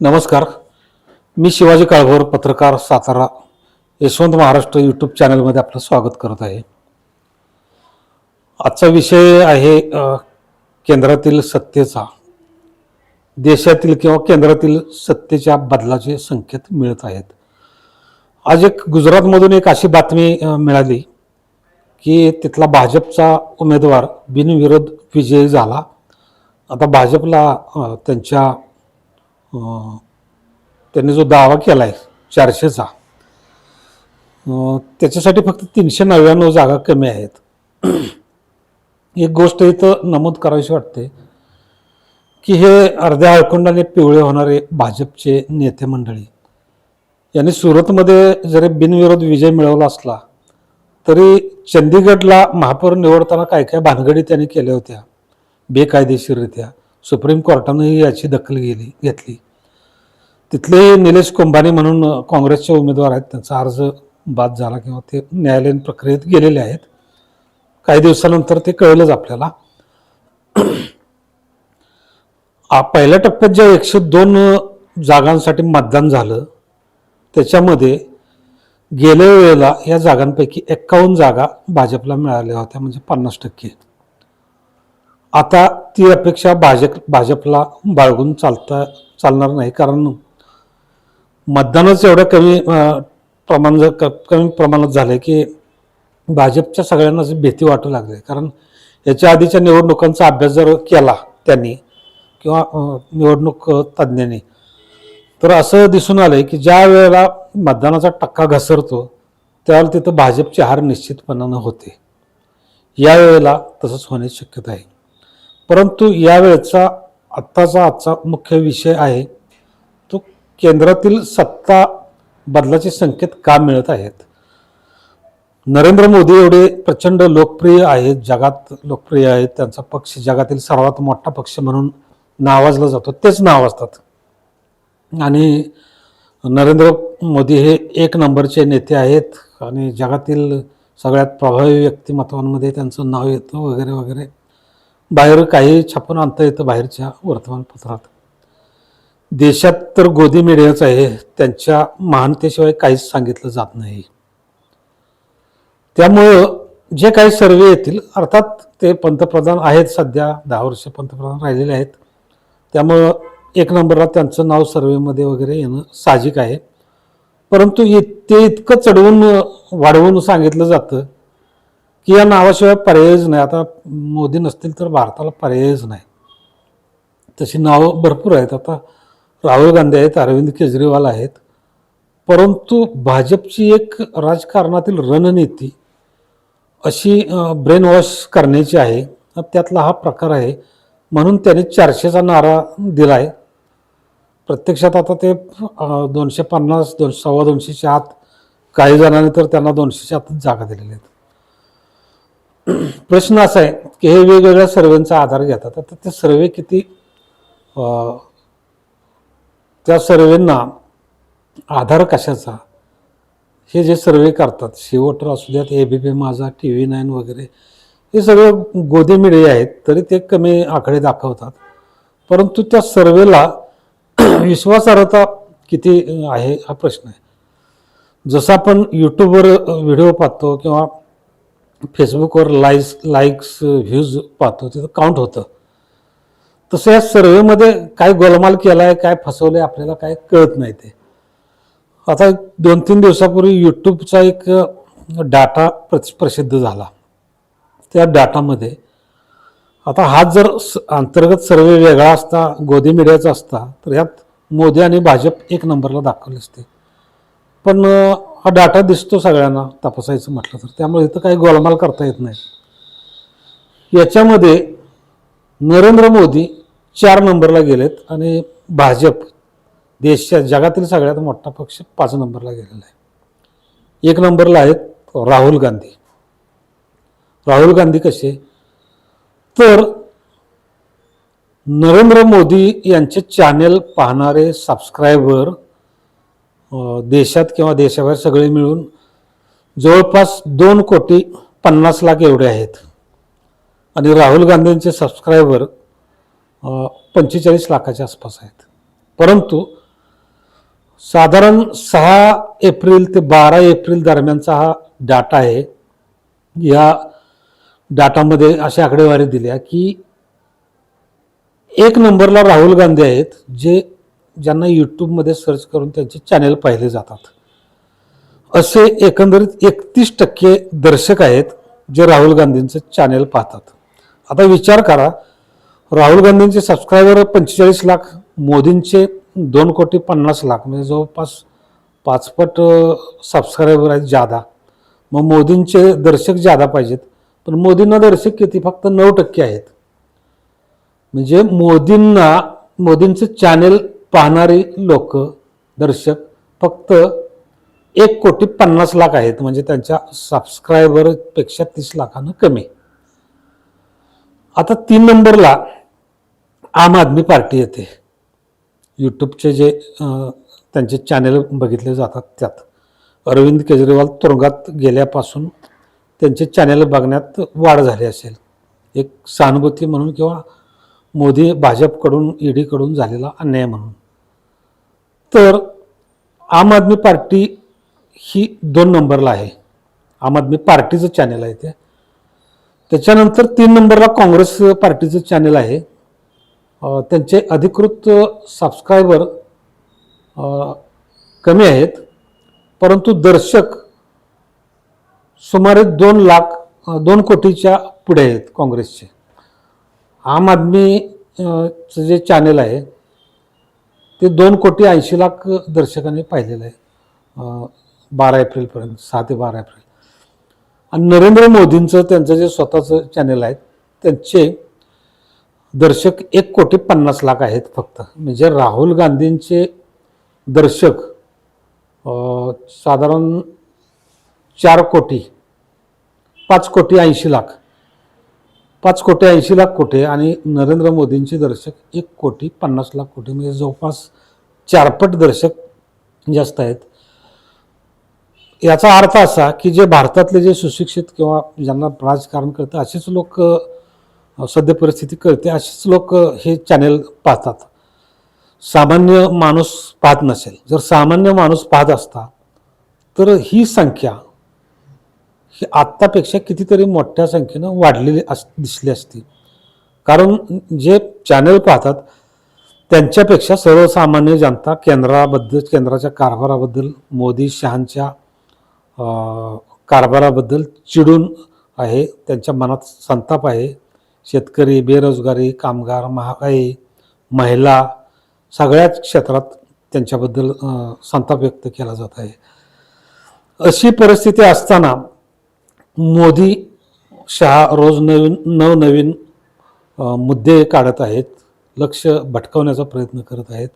नमस्कार. मी शिवाजी काळभोर, पत्रकार, सातारा, यशवंत महाराष्ट्र यूट्यूब चॅनलमध्ये आपलं स्वागत करत आहे. आजचा विषय आहे केंद्रातील सत्तेचा. देशातील किंवा केंद्रातील सत्तेच्या बदलाचे संकेत मिळत आहेत. आज गुजरातमधून एक अशी बातमी मिळाली की तिथला भाजपचा उमेदवार बिनविरोध विजयी झाला. आता भाजपला त्यांनी जो दावा केला आहे 400चा, त्याच्यासाठी फक्त 399 जागा कमी आहेत. एक गोष्ट इथं नमूद करावीशी वाटते की हे अर्ध्या हळकुंडाने पिवळे होणारे भाजपचे नेते मंडळी यांनी सुरतमध्ये जरी बिनविरोध विजय मिळवला असला तरी चंदीगडला महापौर निवडताना काय काय भानगडी त्यांनी केल्या होत्या बेकायदेशीररित्या. सुप्रीम कोर्टानेही याची दखल घेतली. तिथले निलेश कुंभानी म्हणून काँग्रेसचे उमेदवार आहेत, त्यांचा अर्ज बाद झाला किंवा ते न्यायालयीन प्रक्रियेत गेलेले आहेत. काही दिवसानंतर ते कळलंच आपल्याला. पहिल्या टप्प्यात ज्या 102 जागांसाठी मतदान झालं त्याच्यामध्ये गेल्या वेळेला या जागांपैकी 51 जागा भाजपला मिळाल्या होत्या, म्हणजे 50%. आता ती अपेक्षा भाजपला बाळगून चालणार नाही, कारण मतदानच एवढं कमी प्रमाणात झालंय की भाजपच्या सगळ्यांनाच भीती वाटू लागली. कारण याच्या आधीच्या निवडणुकांचा अभ्यास जर केला त्यांनी किंवा निवडणूक तज्ज्ञांनी, तर असं दिसून आलंय की ज्या वेळेला मतदानाचा टक्का घसरतो त्यावेळेला तिथं भाजपची हार निश्चितपणानं होते. यावेळेला तसंच होण्याची शक्यता आहे. परंतु यावेळेचा आजचा मुख्य विषय आहे तो केंद्रातील सत्ता बदलाचे संकेत का मिळत आहेत. नरेंद्र मोदी एवढे प्रचंड लोकप्रिय आहेत, जगात लोकप्रिय आहेत. त्यांचा पक्ष जगातील सर्वात मोठा पक्ष म्हणून नावाजला जातो, तेच नावाजतात. आणि नरेंद्र मोदी हे 1 नंबरचे नेते आहेत आणि जगातील सगळ्यात प्रभावी व्यक्तिमत्वांमध्ये त्यांचं नाव येतं वगैरे वगैरे. बाहेर काही छापून आणता येतं बाहेरच्या वर्तमानपत्रात. देशात तर गोदी मीडियाच आहे, त्यांच्या महानतेशिवाय काहीच सांगितलं जात नाही. त्यामुळं जे काही सर्वे येतील, अर्थात ते पंतप्रधान आहेत, सध्या 10 वर्ष पंतप्रधान राहिलेले आहेत, त्यामुळं 1 नंबरला त्यांचं नाव सर्वेमध्ये वगैरे येणं साहजिक आहे. परंतु ते इतकं चढवून वाढवून सांगितलं जातं की या नावाशिवाय पर्यायच नाही. आता मोदी नसतील तर भारताला पर्यायच नाही. तशी नावं भरपूर आहेत. आता राहुल गांधी आहेत, अरविंद केजरीवाल आहेत. परंतु भाजपची एक राजकारणातील रणनीती अशी ब्रेन वॉश करण्याची आहे, त्यातला हा प्रकार आहे. म्हणून त्यांनी 400चा नारा दिला आहे. प्रत्यक्षात आता ते 250 200च्या आत, काही जणांनी तर त्यांना 200च्या आतच जागा दिलेल्या आहेत. प्रश्न असा आहे की हे वेगवेगळ्या सर्वेचा आधार घेतात. आता ते सर्वे किती, त्या सर्वेंना आधार कशाचा, हे जे सर्वे करतात, शेवटर असू द्यात, ABP माझा, TV9 वगैरे, हे सगळं गोदी मीडिया आहेत, तरी ते कमी आकडे दाखवतात. परंतु त्या सर्वेला विश्वासार्हता किती आहे हा प्रश्न आहे. जसं आपण यूट्यूबवर व्हिडिओ पाहतो किंवा फेसबुकवर लाईक्स व्ह्यूज पाहतो, तिथं काउंट होतं, तसं या सर्वेमध्ये काय गोलमाल केला आहे, काय फसवलं आहे, आपल्याला काय कळत नाही. ते आता 2-3 दिवसापूर्वी यूट्यूबचा एक डाटा प्रसिद्ध झाला. त्या डाटामध्ये आता हा जर अंतर्गत सर्वे वेगळा असता, गोदी मीडियाचा असता, तर ह्यात मोदी आणि भाजप 1 नंबरला दाखवले असते. पण हा डाटा दिसतो सगळ्यांना तपासायचं म्हटलं तर, त्यामुळे इथं काही गोलमाल करता येत नाही. याच्यामध्ये नरेंद्र मोदी 4 नंबरला गेलेत आणि भाजप जगातील सगळ्यात मोठा पक्ष 5 नंबरला गेलेला आहे. 1 नंबरला आहेत राहुल गांधी. राहुल गांधी कसे, तर नरेंद्र मोदी यांचे चॅनेल पाहणारे सबस्क्रायबर देशात किंवा देशाबाहेर सगळे मिळून जवळपास 2,50,00,000 एवढे आहेत. आणि राहुल गांधींचे सबस्क्रायबर 45 लाखाच्या आसपास आहेत. परंतु साधारण 6 एप्रिल ते 12 एप्रिल दरम्यानचा हा डाटा आहे. या डाटामध्ये अशा आकडेवारी दिल्या की 1 नंबरला राहुल गांधी आहेत, ज्यांना यूट्यूबमध्ये सर्च करून त्यांचे चॅनेल पाहिले जातात. असे एकंदरीत 31% दर्शक आहेत जे राहुल गांधींचं चॅनेल पाहतात. आता विचार करा, राहुल गांधींचे सबस्क्रायबर 45 लाख, मोदींचे 2,50,00,000 म्हणजे जवळपास 5 पट सबस्क्रायबर आहेत जादा. मग मोदींचे दर्शक जादा पाहिजेत, पण मोदींना दर्शक किती? फक्त 9% आहेत. म्हणजे मोदींचं चॅनेल पाहणारी लोक, दर्शक फक्त 1,50,00,000 आहेत. म्हणजे त्यांच्या सबस्क्रायबरपेक्षा 30 लाखांना कमी. आता 3 नंबरला आम आदमी पार्टी येते. यूट्यूबचे जे त्यांचे चॅनेल बघितले जातात त्यात अरविंद केजरीवाल तुरुंगात गेल्यापासून त्यांचे चॅनेल बघण्यात वाढ झाली असेल, एक सहानुभूती म्हणून किंवा मोदी भाजपकडून ईडीकडून झालेला अन्याय म्हणून. तर आम आदमी पार्टी ही 2 नंबरला आहे. आम आदमी पार्टीचं चॅनेल आहे ते. त्याच्यानंतर 3 नंबरला काँग्रेस पार्टीचं चॅनेल आहे. त्यांचे अधिकृत सबस्क्रायबर कमी आहेत, परंतु दर्शक सुमारे 2 कोटीच्या पुढे आहेत काँग्रेसचे. आम आदमीचं जे चॅनेल आहे ते 2,80,00,000 दर्शकांनी पाहिलेलं आहे 12 एप्रिलपर्यंत, 6 ते 12 एप्रिल. आणि नरेंद्र मोदींचं त्यांचं जे स्वतःचं चॅनेल आहे त्यांचे दर्शक 1,50,00,000 आहेत फक्त. म्हणजे राहुल गांधींचे दर्शक साधारण 4 कोटी, 5,80,00,000, 5,80,00,000 कोटी आणि नरेंद्र मोदींचे दर्शक 1,50,00,000 कोटी, म्हणजे जवळपास 4 पट दर्शक जास्त आहेत. याचा अर्थ असा की जे भारतातले जे सुशिक्षित किंवा ज्यांना राजकारण करतं असेच लोक, सद्य परिस्थिती कळते असेच लोक हे चॅनेल पाहतात. सामान्य माणूस पाहत नसेल. जर सामान्य माणूस पाहत असता तर ही संख्या ही आत्तापेक्षा कितीतरी मोठ्या संख्येनं वाढलेली दिसली असती. कारण जे चॅनल पाहतात त्यांच्यापेक्षा सर्वसामान्य जनता केंद्राच्या कारभाराबद्दल, मोदी शहांच्या कारभाराबद्दल चिडून आहे. त्यांच्या मनात संताप आहे. शेतकरी, बेरोजगारी, कामगार, महागाई, महिला, सगळ्याच क्षेत्रात त्यांच्याबद्दल संताप व्यक्त केला जात आहे. अशी परिस्थिती असताना मोदी शहा रोज नवनवीन मुद्दे काढत आहेत, लक्ष भटकवण्याचा प्रयत्न करत आहेत.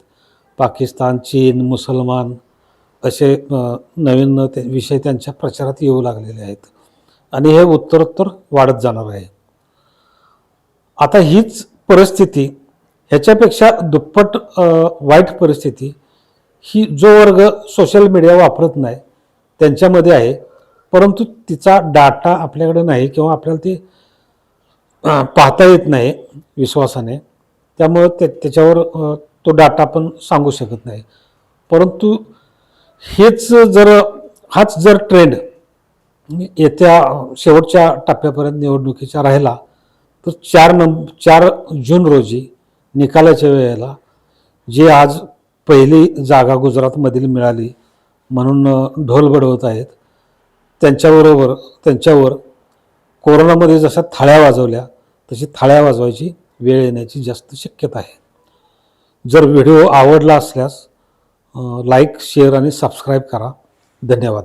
पाकिस्तान, चीन, मुसलमान असे नवीन विषय त्यांच्या प्रचारात येऊ लागलेले आहेत आणि हे उत्तरोत्तर वाढत जाणार आहे. आता हीच परिस्थिती, ह्याच्यापेक्षा दुप्पट वाईट परिस्थिती ही जो वर्ग सोशल मीडिया वापरत नाही त्यांच्यामध्ये आहे, परंतु तिचा डाटा आपल्याकडे नाही किंवा आपल्याला ते पाहता येत नाही विश्वासाने, त्यामुळं त्याच्यावर तो डाटा आपण सांगू शकत नाही. परंतु हाच जर ट्रेंड येत्या शेवटच्या टप्प्यापर्यंत निवडणुकीचा राहिला तर 4 जून रोजी निकालाच्या वेळेला जे आज पहिली जागा गुजरातमधील मिळाली म्हणून ढोल बडवत आहेत त्यांच्यावर कोरोनामध्ये जशा थाळ्या वाजवल्या तशी थाळ्या वाजवायची वेळ येण्याची जास्त शक्यता आहे. जर व्हिडिओ आवडला असल्यास लाईक, शेअर आणि सबस्क्राईब करा. धन्यवाद.